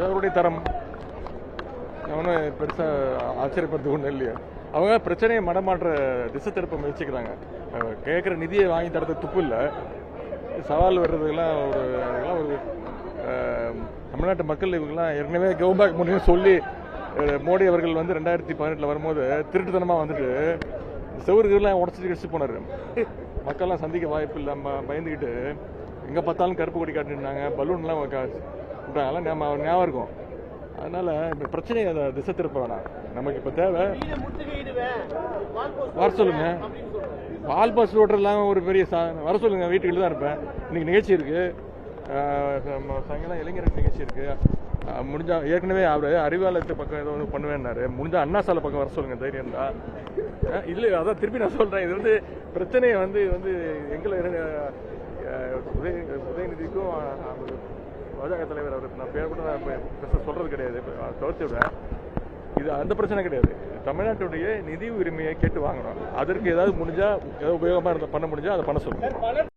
அவருடைய தரம் அவனும் பெருசாக ஆச்சரியப்படுறது ஒன்றும் இல்லையா. அவங்க பிரச்சனையை மடமாற்ற திசை திருப்ப முயற்சிக்கிறாங்க. கேட்குற நிதியை வாங்கி தரது துப்பு இல்லை. சவால் வர்றதுக்கெல்லாம் ஒரு தமிழ்நாட்டு மக்கள் இவங்கெல்லாம் ஏற்கனவே கவுபேக் முடியும் சொல்லி மோடி அவர்கள் வந்து 2018 வரும்போது திருட்டுத்தனமாக வந்துட்டு செவர்கள்லாம் உடச்சிட்டு கடிச்சு போனார். மக்கள்லாம் சந்திக்க வாய்ப்பு இல்லாமல் பயந்துக்கிட்டு எங்கே பார்த்தாலும் கருப்பு கொடி காட்டினாங்க, பலூன்லாம் விட்டாங்கலாம் ஞாபகம் இருக்கும். அதனால இந்த பிரச்சனையை அதை திசை திருப்ப வேணாம். நமக்கு இப்போ தேவை வர சொல்லுங்க. பால் பஸ் ஓட்டுறதுலாம் ஒரு பெரிய வர சொல்லுங்க. வீட்டுக்கிட்ட தான் இருப்பேன். இன்னைக்கு நிகழ்ச்சி இருக்கு, சாயங்காலம் இளைஞர் நிகழ்ச்சி இருக்கு. முடிஞ்சா ஏற்கனவே அவர் அறிவாலயத்து பக்கம் ஏதோ ஒன்று பண்ணுவேன்னாரு. முடிஞ்சா அண்ணா சாலை பக்கம் வர சொல்லுங்க தைரியம் தான். இல்லை அதான் திருப்பி நான் சொல்றேன். இது வந்து பிரச்சனையை வந்து எங்களை உதயநிதிக்கும் பாஜக தலைவர் அவர் நான் பேர் கூட பெருசாக சொல்றது கிடையாது, தவிர்த்து விட. இது அந்த பிரச்சனை கிடையாது. தமிழ்நாட்டுடைய நிதி உரிமையை கேட்டு வாங்கணும். அதற்கு ஏதாவது முடிஞ்சா ஏதாவது உபயோகமாக பண்ண முடிஞ்சா அதை பண்ண சொல்லுங்க.